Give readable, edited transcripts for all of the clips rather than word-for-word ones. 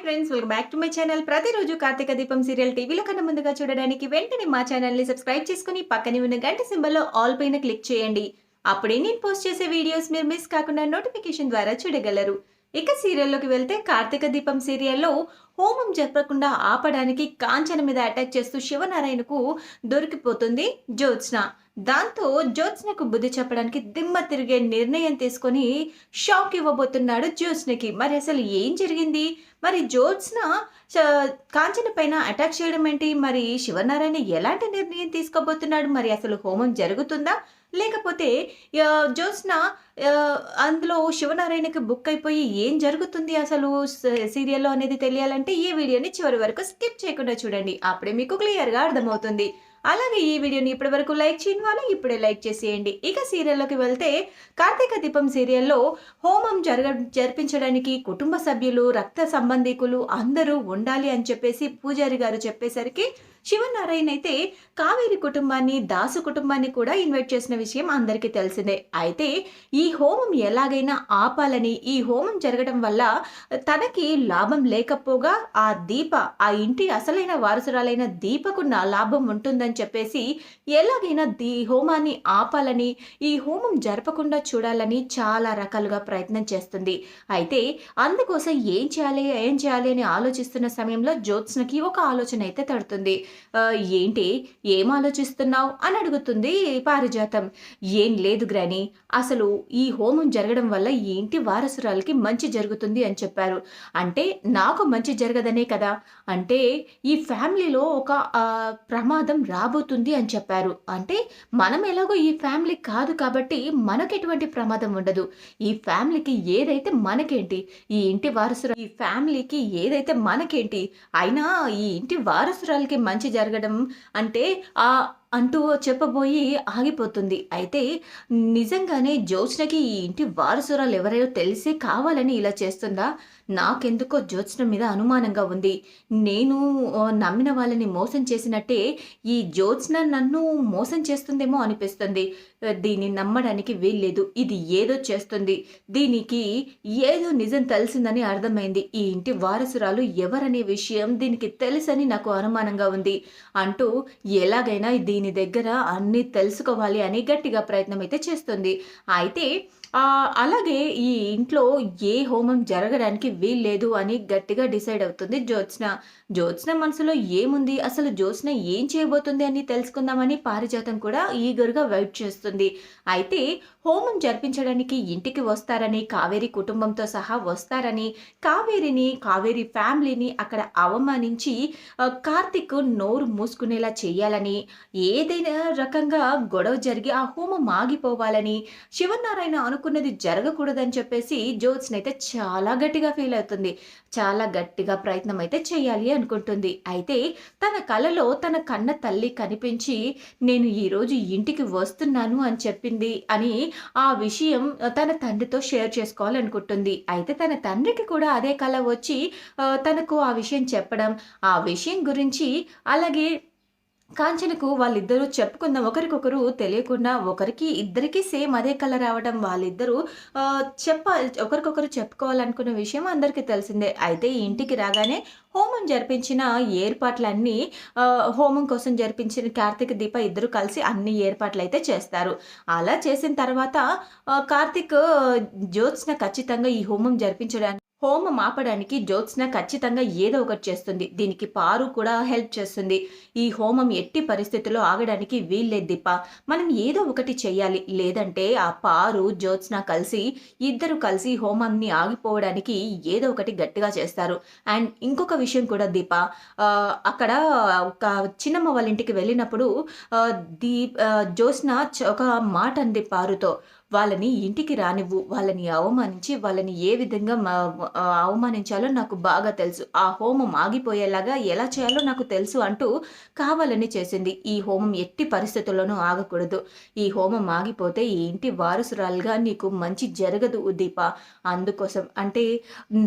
Friends, welcome back to my channel. ప్రతిరోజు కార్తీక దీపం serial టీవీలో కన్నా ముందుగా చూడడానికి వెంటనే మా ఛానల్ని సబ్స్క్రైబ్ చేసుకుని పక్కనే ఉన్న గంట సింబల్లో ఆల్ పైన క్లిక్ చేయండి. అప్పుడే నేను పోస్ట్ చేసే వీడియోస్ మీరు మిస్ కాకుండా నోటిఫికేషన్ ద్వారా చూడగలరు. ఇక సీరియల్లోకి వెళ్తే కార్తీక దీపం సీరియల్లో హోమం జరపకుండా ఆపడానికి కాంచన మీద అటాక్ చేస్తూ శివనారాయణకు దొరికిపోతుంది జ్యోత్స్న. దాంతో జ్యోత్స్నకు బుద్ధి చెప్పడానికి దిమ్మ తిరిగే నిర్ణయం తీసుకొని షాక్ ఇవ్వబోతున్నాడు జ్యోత్స్నకి. మరి అసలు ఏం జరిగింది? మరి జ్యోత్స్న కాంచన పైన అటాక్ చేయడం ఏంటి? మరి శివనారాయణ ఎలాంటి నిర్ణయం తీసుకోబోతున్నాడు? మరి అసలు హోమం జరుగుతుందా, లేకపోతే జ్యోత్స్న అందులో శివనారాయణకి బుక్ అయిపోయి ఏం జరుగుతుంది అసలు సీరియల్లో అనేది తెలియాలంటే ఈ వీడియోని చివరి వరకు స్కిప్ చేయకుండా చూడండి. అప్పుడే మీకు క్లియర్గా అర్థమవుతుంది. అలాగే ఈ వీడియోని ఇప్పటి వరకు లైక్ చేయని వాళ్ళు ఇప్పుడే లైక్ చేసేయండి. ఇక సీరియల్లోకి వెళ్తే కార్తీక దీపం సీరియల్లో హోమం జరిపించడానికి కుటుంబ సభ్యులు, రక్త సంబంధికులు అందరూ ఉండాలి అని చెప్పేసి పూజారి గారు చెప్పేసరికి శివనారాయణ అయితే కావేరి కుటుంబాన్ని, దాసు కుటుంబాన్ని కూడా ఇన్వైట్ చేసిన విషయం అందరికీ తెలిసిందే. అయితే ఈ హోమం ఎలాగైనా ఆపాలని, ఈ హోమం జరగడం వల్ల తనకి లాభం లేకపోగా ఆ ఇంటి అసలైన వారసురాలైన దీపకు నా లాభం ఉంటుందని చెప్పేసి ఎలాగైనా హోమాన్ని ఆపాలని, ఈ హోమం జరపకుండా చూడాలని చాలా రకాలుగా ప్రయత్నం చేస్తుంది. అయితే అందుకోసం ఏం చేయాలి అని ఆలోచిస్తున్న సమయంలో జ్యోత్స్నకి ఒక ఆలోచన అయితే తడుతుంది. ఏంటి, ఏం ఆలోచిస్తున్నావు అని అడుగుతుంది పారిజాతం. ఏం లేదు గ్రాని, అసలు ఈ హోమం జరగడం వల్ల ఈ ఇంటి వారసురాలకి మంచి జరుగుతుంది అని చెప్పారు. అంటే నాకు మంచి జరగదనే కదా, అంటే ఈ ఫ్యామిలీలో ఒక ప్రమాదం రాబోతుంది అని చెప్పారు. అంటే మనం ఎలాగో ఈ ఫ్యామిలీ కాదు కాబట్టి మనకు ఎటువంటి ప్రమాదం ఉండదు. ఈ ఫ్యామిలీకి ఏదైతే మనకేంటి, ఈ ఇంటి వారసురాలు ఈ ఫ్యామిలీకి ఏదైతే మనకేంటి, అయినా ఈ ఇంటి వారసురాలకి మంచి జరగడం అంటే అంటూ చెప్పబోయి ఆగిపోతుంది. అయితే నిజంగానే జ్యోత్స్నకి ఈ ఇంటి వారసురాలు ఎవరైనా తెలిసే కావాలని ఇలా చేస్తుందా? నాకెందుకో జ్యోత్స్న మీద అనుమానంగా ఉంది. నేను నమ్మిన వాళ్ళని మోసం చేసినట్టే ఈ జ్యోత్స్న నన్ను మోసం చేస్తుందేమో అనిపిస్తుంది. దీన్ని నమ్మడానికి వీల్లేదు. ఇది ఏదో చేస్తుంది, దీనికి ఏదో నిజం తెలిసిందని అర్థమైంది. ఈ ఇంటి వారసురాలు ఎవరనే విషయం దీనికి తెలుసని నాకు అనుమానంగా ఉంది అంటూ ఎలాగైనా దీని దగ్గర అన్ని తెలుసుకోవాలి అని గట్టిగా ప్రయత్నం అయితే చేస్తుంది. అయితే అలాగే ఈ ఇంట్లో ఏ హోమం జరగడానికి వీల్లేదు అని గట్టిగా డిసైడ్ అవుతుంది జ్యోత్స్న మనసులో ఏముంది, అసలు జ్యోత్స్న ఏం చేయబోతుంది అని తెలుసుకుందామని పారిజాతం కూడా ఈగర్గా వెయిట్ చేస్తుంది. అయితే హోమం జరిపించడానికి ఇంటికి వస్తారని, కావేరి కుటుంబంతో సహా వస్తారని, కావేరి ఫ్యామిలీని అక్కడ అవమానించి కార్తిక్ నోరు మూసుకునేలా చేయాలని, ఏదైనా రకంగా గొడవ జరిగి ఆ హోమం ఆగిపోవాలని, శివనారాయణ అనుకున్నది జరగకూడదని చెప్పేసి జ్యోత్స్న అయితే చాలా గట్టిగా ఫీల్ అవుతుంది. చాలా గట్టిగా ప్రయత్నం అయితే చేయాలి అనుకుంటుంది. అయితే తన కలలో తన కన్న తల్లి కనిపించి నేను ఈరోజు ఇంటికి వస్తున్నాను అని చెప్పింది అని ఆ విషయం తన తండ్రితో షేర్ చేసుకోవాలనుకుంటుంది. అయితే తన తండ్రికి కూడా అదే కల వచ్చి తనకు ఆ విషయం చెప్పడం, ఆ విషయం గురించి అలాగే కాంచనకు వాళ్ళిద్దరూ చెప్పుకుందాం, ఒకరికొకరు తెలియకుండా ఇద్దరికి సేమ్ అదే కలర్ రావడం, వాళ్ళిద్దరూ ఒకరికొకరు చెప్పుకోవాలనుకున్న విషయం అందరికీ తెలిసిందే. అయితే ఇంటికి రాగానే హోమం జరిపించిన ఏర్పాట్లన్నీ హోమం కోసం జరిపించిన కార్తీక్ దీప ఇద్దరు కలిసి అన్ని ఏర్పాట్లు అయితే చేస్తారు. అలా చేసిన తర్వాత కార్తీక్ జ్యోత్స్న ఖచ్చితంగా ఈ హోమం ఆపడానికి జ్యోత్స్న ఖచ్చితంగా ఏదో ఒకటి చేస్తుంది. దీనికి పారు కూడా హెల్ప్ చేస్తుంది. ఈ హోమం ఎట్టి పరిస్థితుల్లో ఆగడానికి వీల్లేదు దీప, మనం ఏదో ఒకటి చెయ్యాలి, లేదంటే ఆ పారు జ్యోత్స్న ఇద్దరు కలిసి హోమంని ఆగిపోవడానికి ఏదో ఒకటి గట్టిగా చేస్తారు. అండ్ ఇంకొక విషయం కూడా దీప, అక్కడ ఒక చిన్నమ్మ వాళ్ళ ఇంటికి వెళ్ళినప్పుడు జ్యోత్స్న ఒక మాట అంది పారుతో, వాళ్ళని ఇంటికి రానివ్వు, వాళ్ళని అవమానించి వాళ్ళని ఏ విధంగా అవమానించాలో నాకు బాగా తెలుసు, ఆ హోమం ఆగిపోయేలాగా ఎలా చేయాలో నాకు తెలుసు అంటూ కావాలని చేసింది. ఈ హోమం ఎట్టి పరిస్థితుల్లోనూ ఆగకూడదు. ఈ హోమం ఆగిపోతే ఈ ఇంటి వారసురాలుగా నీకు మంచి జరగదు దీప. అందుకోసం అంటే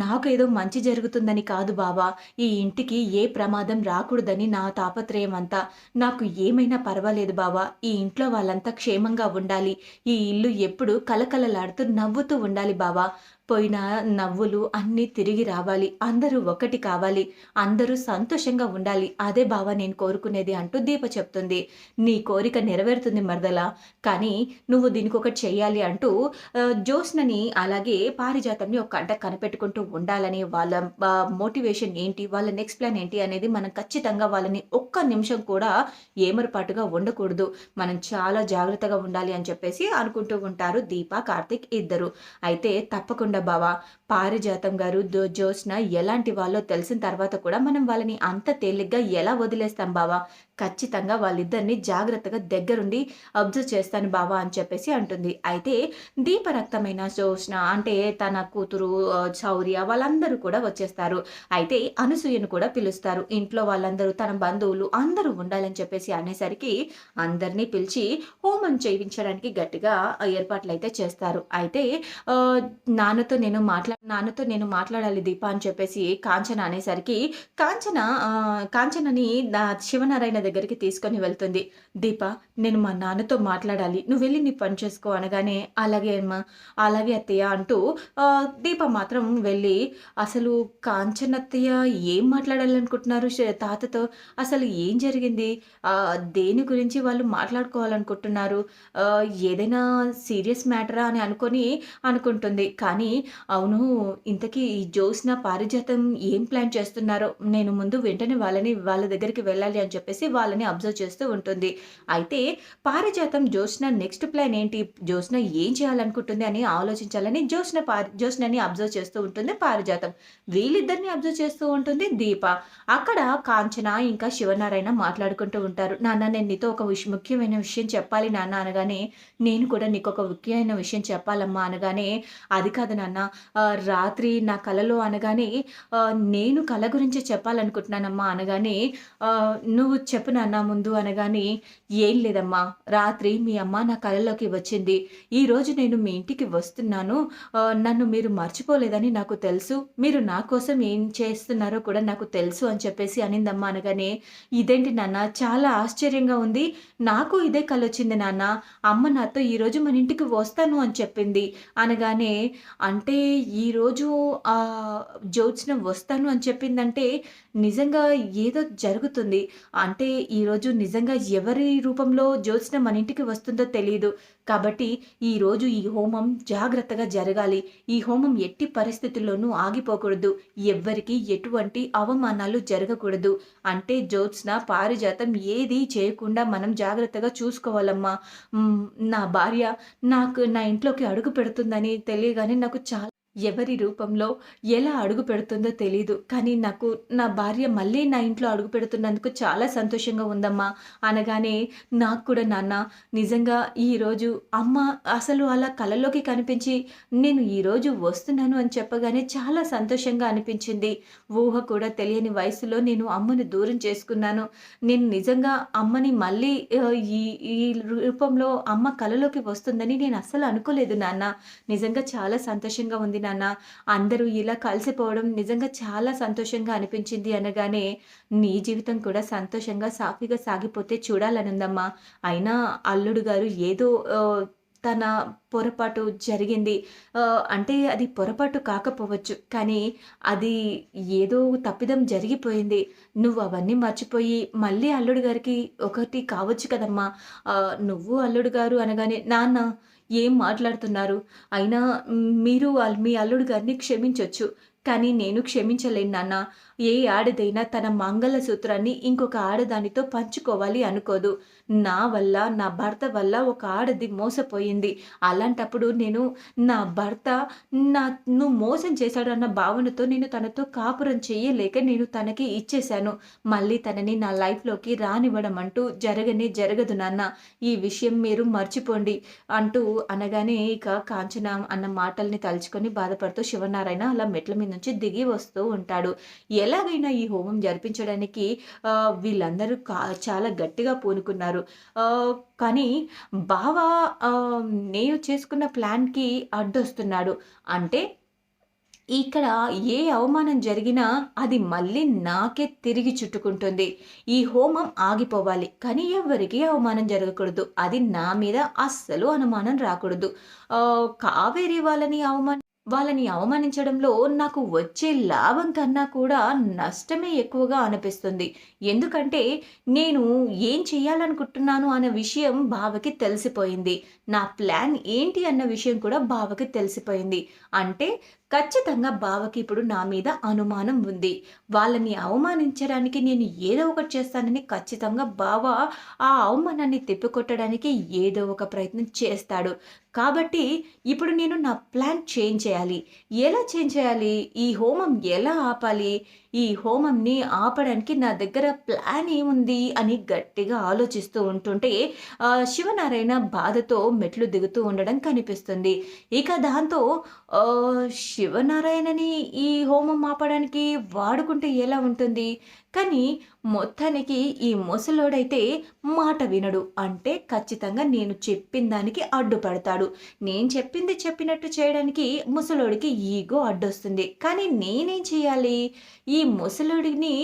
నాకేదో మంచి జరుగుతుందని కాదు బాబా, ఈ ఇంటికి ఏ ప్రమాదం రాకూడదని నా తాపత్రయం అంతా. నాకు ఏమైనా పర్వాలేదు బాబా, ఈ ఇంట్లో వాళ్ళంతా క్షేమంగా ఉండాలి, ఈ ఇల్లు ఎప్పుడు కలకలలాడుతూ నవ్వుతూ ఉండాలి బావా. పోయిన నవ్వులు అన్నీ తిరిగి రావాలి. అందరూ ఒకటి కావాలి. అందరూ సంతోషంగా ఉండాలి. అదే బావ నేను కోరుకునేది అంటూ దీప చెప్తుంది. నీ కోరిక నెరవేరుతుంది మరదలా. కానీ నువ్వు దీనికొకటి చెయ్యాలి అంటూ జ్యోత్స్నని అలాగే పారిజాతంని ఒక కంట కనిపెట్టుకుంటూ ఉండాలని వాళ్ళ మోటివేషన్ ఏంటి? వాళ్ళ నెక్స్ట్ ప్లాన్ ఏంటి? అనేది మనం ఖచ్చితంగా వాళ్ళని ఒక్క నిమిషం కూడా ఏమరపాటుగా ఉండకూడదు. మనం చాలా జాగ్రత్తగా ఉండాలి అని చెప్పేసి అనుకుంటూ ఉంటారు దీప, కార్తీక్ ఇద్దరు. అయితే తప్పకుండా బావ పారిజాతం గారు, జ్యోత్స్న ఎలాంటి వాళ్ళో తెలిసిన తర్వాత కూడా మనం వాళ్ళని అంత తేలిగ్గా ఎలా వదిలేస్తాం బావ? ఖచ్చితంగా వాళ్ళిద్దరిని జాగ్రత్తగా దగ్గరుండి అబ్జర్వ్ చేస్తాను బావ అని చెప్పేసి అంటుంది. అయితే దీపరక్తమైన జ్యోత్స్న అంటే తన కూతురు శౌర్య వాళ్ళందరూ కూడా వచ్చేస్తారు. అయితే అనసూయను కూడా పిలుస్తారు. ఇంట్లో వాళ్ళందరూ తన బంధువులు అందరూ ఉండాలని చెప్పేసి అనేసరికి అందరినీ పిలిచి హోమం చేయించడానికి గట్టిగా ఏర్పాట్లయితే చేస్తారు. అయితే నాన్నతో నేను మాట్లాడాలి దీప అని చెప్పేసి కాంచన అనేసరికి కాంచనని శివనారాయణ దగ్గరికి తీసుకొని వెళ్తుంది. దీప నేను మా నాన్నతో మాట్లాడాలి. నువ్వు వెళ్ళి నీ పని చేసుకో అనగానే అలాగే అమ్మా, అలాగే అత్తయ్య అంటూ దీప మాత్రం వెళ్ళి అసలు కాంచనత్తయ్య ఏం మాట్లాడాలనుకుంటున్నారు తాతతో? అసలు ఏం జరిగింది? దేని గురించి వాళ్ళు మాట్లాడుకోవాలనుకుంటున్నారు? ఏదైనా సీరియస్ మ్యాటరా అని అనుకుంటుంది. కానీ అవును, ఇంతకీ ఈ జ్యోత్స్న పారిజాతం ఏం ప్లాన్ చేస్తున్నారో నేను ముందు వెంటనే వాళ్ళ దగ్గరికి వెళ్ళాలి అని చెప్పేసి వాళ్ళని అబ్జర్వ్ చేస్తూ ఉంటుంది. అయితే పారిజాతం జ్యోత్స్న నెక్స్ట్ ప్లాన్ ఏంటి? జ్యోత్స్న ఏం చేయాలనుకుంటుంది అని ఆలోచించాలని జ్యోత్స్నని అబ్జర్వ్ చేస్తూ ఉంటుంది పారిజాతం. వీళ్ళిద్దరిని అబ్జర్వ్ చేస్తూ ఉంటుంది దీప. అక్కడ కాంచన ఇంకా శివనారాయణ మాట్లాడుకుంటూ ఉంటారు. నాన్న నేను నీతో ఒక ముఖ్యమైన విషయం చెప్పాలి నాన్న అనగానే, నేను కూడా నీకు ఒక ముఖ్యమైన విషయం చెప్పాలమ్మా అనగానే, అది కాదు నాన్న రాత్రి నా కలలో అనగానే నేను కళ గురించి చెప్పాలనుకుంటున్నానమ్మా అనగానే, నువ్వు చెప్పు నాన్న ముందు అనగానే, ఏం లేదమ్మా రాత్రి మీ అమ్మ నా కళలోకి వచ్చింది. ఈరోజు నేను మీ ఇంటికి వస్తున్నాను. నన్ను మీరు మర్చిపోలేదని నాకు తెలుసు. మీరు నా కోసం ఏం చేస్తున్నారో కూడా నాకు తెలుసు అని చెప్పేసి అనిందమ్మా అనగానే, ఇదేంటి నాన్న చాలా ఆశ్చర్యంగా ఉంది. నాకు ఇదే కల వచ్చింది నాన్న. అమ్మ నాతో ఈరోజు మన ఇంటికి వస్తాను అని చెప్పింది అనగానే, అంటే ఈరోజు జ్యోత్స్న వస్తాను అని చెప్పిందంటే నిజంగా ఏదో జరుగుతుంది. అంటే ఈరోజు నిజంగా ఎవరి రూపంలో జ్యోత్స్న మన ఇంటికి వస్తుందో తెలియదు. కాబట్టి ఈరోజు ఈ హోమం జాగ్రత్తగా జరగాలి. ఈ హోమం ఎట్టి పరిస్థితుల్లోనూ ఆగిపోకూడదు. ఎవ్వరికి ఎటువంటి అవమానాలు జరగకూడదు. అంటే జ్యోత్స్న పారిజాతం ఏది చేయకుండా మనం జాగ్రత్తగా చూసుకోవాలమ్మా. నా భార్య నా ఇంట్లోకి అడుగు పెడుతుందని తెలియగానే నాకు చాలా ఎవరి రూపంలో ఎలా అడుగు పెడుతుందో తెలీదు. కానీ నాకు నా భార్య మళ్ళీ నా ఇంట్లో అడుగు పెడుతున్నందుకు చాలా సంతోషంగా ఉందమ్మా అనగానే, నాకు కూడా నాన్న నిజంగా ఈరోజు అమ్మ అసలు అలా కలలోకి కనిపించి నేను ఈరోజు వస్తున్నాను అని చెప్పగానే చాలా సంతోషంగా అనిపించింది. ఊహ కూడా తెలియని వయసులో నేను అమ్మని దూరం చేసుకున్నాను. నేను నిజంగా అమ్మని మళ్ళీ ఈ ఈ రూపంలో అమ్మ కలలోకి వస్తుందని నేను అస్సలు అనుకోలేదు నాన్న. నిజంగా చాలా సంతోషంగా ఉంది నాన్న. అందరూ ఇలా కలిసిపోవడం నిజంగా చాలా సంతోషంగా అనిపించింది అనగానే, నీ జీవితం కూడా సంతోషంగా సాఫీగా సాగిపోతే చూడాలనుందమ్మా. అయినా అల్లుడు గారు ఏదో తన పొరపాటు జరిగింది. అంటే అది పొరపాటు కాకపోవచ్చు. కానీ అది ఏదో తప్పిదం జరిగిపోయింది. నువ్వు అవన్నీ మర్చిపోయి మళ్ళీ అల్లుడు గారికి ఒకటి కావచ్చు కదమ్మా. నువ్వు అల్లుడు గారు అనగానే, నాన్న ఏం మాట్లాడుతున్నారు? అయినా మీరు మీ అల్లుడు గారిని క్షమించొచ్చు. కానీ నేను క్షమించలేను నాన్న. ఏ ఆడదైనా తన మంగళసూత్రాన్ని ఇంకొక ఆడదానితో పంచుకోవాలి అనుకోదు. నా వల్ల, నా భర్త వల్ల ఒక ఆడది మోసపోయింది. అలాంటప్పుడు నేను నా భర్త నన్ను మోసం చేశాడన్న భావనతో నేను తనతో కాపురం చేయలేక నేను తనకి ఇచ్చేశాను. మళ్ళీ తనని నా లైఫ్‌లోకి రానివ్వడం అంటూ జరగదు నాన్న. ఈ విషయం మీరు మర్చిపోండి అంటూ అనగానే ఇక కాంచన అన్న మాటల్ని తలుచుకొని బాధపడుతూ శివనారాయణ అలా మెట్ల మీద నుంచి దిగి వస్తూ ఉంటాడు. ఎలాగైనా ఈ హోమం జరిపించడానికి వీళ్ళందరూ చాలా గట్టిగా పూనుకున్నారు. కానీ బావ నేను చేసుకున్న ప్లాన్‌కి అడ్డొస్తున్నాడు. అంటే ఇక్కడ ఏ అవమానం జరిగినా అది మళ్ళీ నాకే తిరిగి చుట్టుకుంటుంది. ఈ హోమం ఆగిపోవాలి. కానీ ఎవ్వరికీ అవమానం జరగకూడదు. అది నా మీద అస్సలు అనుమానం రాకూడదు. కావేరి వాళ్ళని వాళ్ళని అవమానించడంలో నాకు వచ్చే లాభం కన్నా కూడా నష్టమే ఎక్కువగా అనిపిస్తుంది. ఎందుకంటే నేను ఏం చేయాలనుకుంటున్నాను అనే విషయం బావకి తెలిసిపోయింది. నా ప్లాన్ ఏంటి అన్న విషయం కూడా బావకి తెలిసిపోయింది. అంటే ఖచ్చితంగా బావకి ఇప్పుడు నా మీద అనుమానం ఉంది. వాళ్ళని అవమానించడానికి నేను ఏదో ఒకటి చేస్తానని ఖచ్చితంగా బావ ఆ అవమానాన్ని తిప్పికొట్టడానికి ఏదో ఒక ప్రయత్నం చేస్తాడు. కాబట్టి ఇప్పుడు నేను నా ప్లాన్ చేంజ్ చేయాలి. ఎలా చేంజ్ చేయాలి? ఈ హోమం ఎలా ఆపాలి? ఈ హోమంని ఆపడానికి నా దగ్గర ప్లాన్ ఏముంది అని గట్టిగా ఆలోచిస్తూ ఉంటుంటే శివనారాయణ బాధతో మెట్లు దిగుతూ ఉండడం కనిపిస్తుంది. ఇక దాంతో శివనారాయణని ఈ హోమం ఆపడానికి వాడుకుంటే ఎలా ఉంటుంది? కానీ మొత్తానికి ఈ ముసలోడైతే మాట వినడు. అంటే ఖచ్చితంగా నేను చెప్పిన దానికి అడ్డుపడతాడు. నేను చెప్పింది చెప్పినట్టు చేయడానికి ముసలోడికి ఈగో అడ్డొస్తుంది. కానీ నేనేం చేయాలి? ఈ ముసలోడిని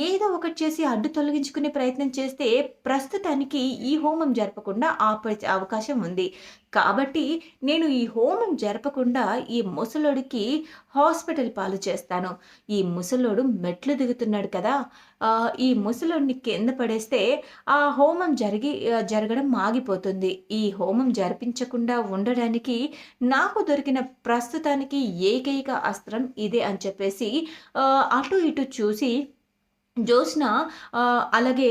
ఏదో ఒకటి చేసి అడ్డు తొలగించుకునే ప్రయత్నం చేస్తే ప్రస్తుతానికి ఈ హోమం జరపకుండా ఆపే అవకాశం ఉంది. కాబట్టి నేను ఈ హోమం జరపకుండా ఈ ముసలోడికి హాస్పిటల్ పాలు చేస్తాను. ఈ ముసలోడు మెట్లు దిగుతున్నాడు కదా! ఈ ముసలోడిని కింద పడేస్తే ఆ హోమం జరగడం ఆగిపోతుంది. ఈ హోమం జరిపించకుండా ఉండడానికి నాకు దొరికిన ప్రస్తుతానికి ఏకైక అస్త్రం ఇదే అని చెప్పేసి అటు ఇటు చూసి జ్యోత్స్న అలాగే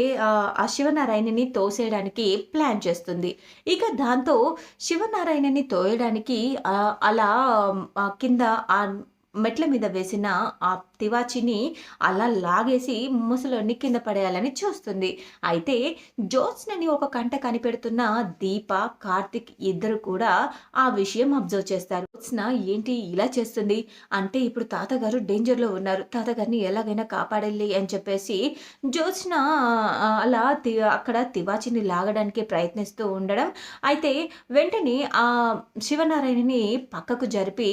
ఆ శివనారాయణని తోసేయడానికి ప్లాన్ చేస్తుంది. ఇక దాంతో శివనారాయణని తోయడానికి అలా కింద మెట్ల మీద వేసిన ఆ తివాచిని అలా లాగేసి ముసలోడిని కింద పడేయాలని చూస్తుంది. అయితే జ్యోత్స్నని ఒక కంట కనిపెడుతున్న దీప, కార్తిక్ ఇద్దరు కూడా ఆ విషయం అబ్జర్వ్ చేస్తారు. జ్యోత్స్న ఏంటి ఇలా చేస్తుంది? అంటే ఇప్పుడు తాతగారు డేంజర్‌లో ఉన్నారు. తాతగారిని ఎలాగైనా కాపాడాలి అని చెప్పేసి జ్యోత్స్న అక్కడ తివాచిని లాగడానికి ప్రయత్నిస్తూ ఉండడం. అయితే వెంటనే శివనారాయణని పక్కకు జరిపి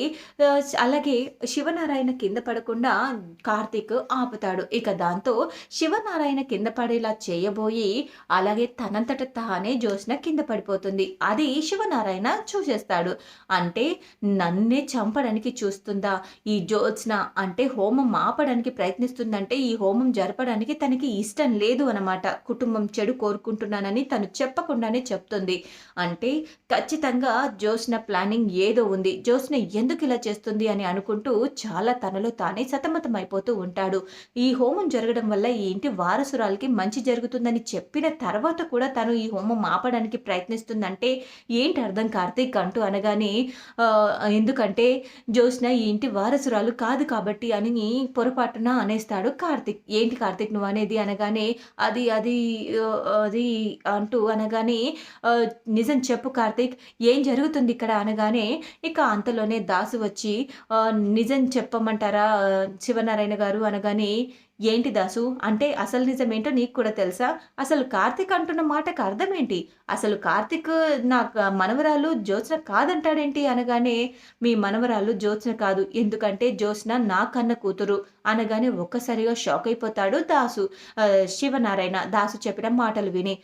అలాగే శివనారాయణ కింద పడకుండా కార్తీక్ ఆపుతాడు. ఇక దాంతో శివనారాయణ కింద పడేలా చేయబోయి అలాగే తనంతట తానే జ్యోత్స్న కింద పడిపోతుంది. అది శివనారాయణ చూసేస్తాడు. అంటే నన్నే చంపడానికి చూస్తుందా ఈ జ్యోత్స్న? అంటే హోమం ఆపడానికి ప్రయత్నిస్తుందంటే ఈ హోమం జరపడానికి తనకి ఇష్టం లేదు అనమాట. కుటుంబం చెడు కోరుకుంటున్నానని తను చెప్పకుండానే చెప్తుంది. అంటే ఖచ్చితంగా జ్యోత్స్న ప్లానింగ్ ఏదో ఉంది. జ్యోత్స్న ఎందుకు ఇలా చేస్తుంది అని అనుకుంటూ చాలా తనలో తానే సతమతం అయిపోతూ ఉంటాడు. ఈ హోమం జరగడం వల్ల ఈ ఇంటి వారసురాలకి మంచి జరుగుతుందని చెప్పిన తర్వాత కూడా తను ఈ హోమం ఆపడానికి ప్రయత్నిస్తుందంటే ఏంటి అర్థం కార్తీక్ అంటూ అనగానే ఎందుకంటే జ్యోత్స్న ఈ ఇంటి వారసురాలు కాదు కాబట్టి అని పొరపాటున అనేస్తాడు కార్తీక్. ఏంటి కార్తీక్ నువ్వు అనేది అనగానే అది అది అది అంటూ అనగానే నిజం చెప్పు కార్తీక్ ఏం జరుగుతుంది ఇక్కడ అనగానే ఇక అంతలోనే దాసు వచ్చి నిజం చెప్పమంటారా శివనారాయణ గారు అనగానే ఏంటి దాసు? అంటే అసలు నిజమేంటో నీకు కూడా తెలుసా? అసలు కార్తీక్ అంటున్న మాటకు అర్థమేంటి? అసలు కార్తీక్ నా మనవరాలు జ్యోత్స్న కాదంటాడేంటి అనగానే మీ మనవరాలు జ్యోత్స్న కాదు. ఎందుకంటే జ్యోత్స్న నా కన్న కూతురు అనగానే ఒక్కసారిగా షాక్ అయిపోతాడు దాసు. శివనారాయణ దాసు చెప్పిన మాటలు విని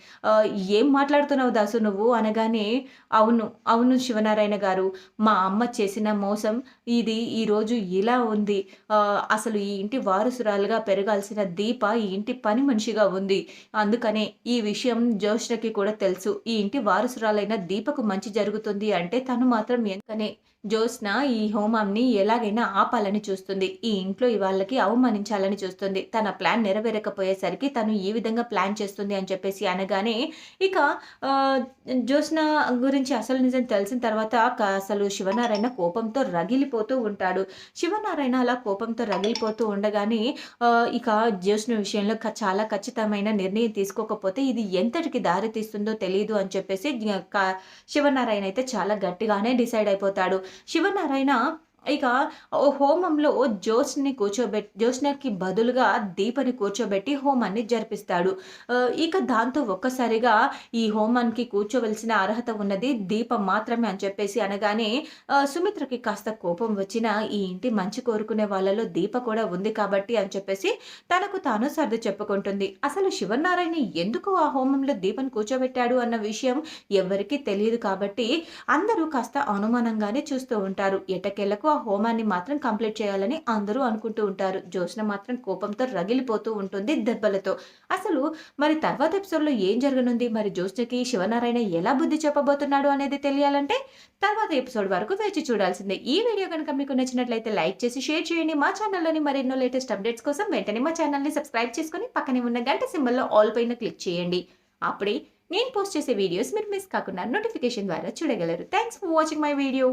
ఏం మాట్లాడుతున్నావు దాసు నువ్వు అనగానే అవును అవును శివనారాయణ గారు, మా అమ్మ చేసిన మోసం ఇది ఈరోజు ఇలా ఉంది. అసలు ఈ ఇంటి వారసురాలుగా పెరగాల్సిన దీప ఈ ఇంటి పని మనిషిగా ఉంది. అందుకనే ఈ విషయం జ్యోత్స్నకి కూడా తెలుసు. ఈ ఇంటి వారసురాలైన దీపకు మంచి జరుగుతుంది అంటే తను మాత్రం ఎందుకనే జ్యోత్స్న ఈ హోమాన్ని ఎలాగైనా ఆపాలని చూస్తుంది. ఈ ఇంట్లో వాళ్ళకి అవమానించాలని చూస్తుంది. తన ప్లాన్ నెరవేరకపోయేసరికి తను ఈ విధంగా ప్లాన్ చేస్తుంది అని చెప్పేసి అనగానే ఇక జ్యోత్స్న గురించి అసలు నిజం తెలిసిన తర్వాత అసలు శివనారాయణ కోపంతో రగిలిపోతూ ఉంటాడు. శివనారాయణ అలా కోపంతో రగిలిపోతూ ఉండగానే ఇక జ్యోత్స్న విషయంలో చాలా ఖచ్చితమైన నిర్ణయం తీసుకోకపోతే ఇది ఎంతటికి దారి తీస్తుందో తెలియదు అని చెప్పేసి శివనారాయణ అయితే చాలా గట్టిగానే డిసైడ్ అయిపోతాడు. శివనారాయణ ఇక హోమంలో జ్యోత్స్నకి బదులుగా దీపని కూర్చోబెట్టి హోమాన్ని జరిపిస్తాడు. ఇక దాంతో ఒక్కసారిగా ఈ హోమానికి కూర్చోవలసిన అర్హత ఉన్నది దీప మాత్రమే అని చెప్పేసి అనగానే సుమిత్రకి కాస్త కోపం వచ్చిన ఈ ఇంటి మంచి కోరుకునే వాళ్ళలో దీప కూడా ఉంది కాబట్టి అని చెప్పేసి తనకు తాను సర్ది చెప్పుకుంటుంది. అసలు శివనారాయణ ఎందుకు ఆ హోమంలో దీపని కూర్చోబెట్టాడు అన్న విషయం ఎవరికీ తెలియదు కాబట్టి అందరూ కాస్త అనుమానంగానే చూస్తూ ఉంటారు. ఎటకెళ్లకు ఆ హోమాన్ని మాత్రం కంప్లీట్ చేయాలని అందరూ అనుకుంటూ ఉంటారు. జ్యోత్స్న మాత్రం కోపంతో రగిలిపోతూ ఉంటుంది దెబ్బలతో. అసలు మరి తర్వాత ఎపిసోడ్‌లో ఏం జరగనుంది? మరి జ్యోత్స్నకి శివనారాయణ ఎలా బుద్ధి చెప్పబోతున్నాడు అనేది తెలియాలంటే తర్వాత ఎపిసోడ్ వరకు వేచి చూడాల్సిందే. ఈ వీడియో గనుక మీకు నచ్చినట్లయితే లైక్ చేసి షేర్ చేయండి. మా ఛానల్‌లోని మరెన్నో లేటెస్ట్ అప్డేట్స్ కోసం వెంటనే మా ఛానల్‌ని సబ్స్క్రైబ్ చేసుకొని పక్కనే ఉన్న గంట సింబల్‌లో ఆల్ పైన క్లిక్ చేయండి. అప్పుడే నేను పోస్ట్ చేసే వీడియోస్ మీరు మిస్ కాకుండా నోటిఫికేషన్ ద్వారా చూడగలరు. Thanks for watching my video.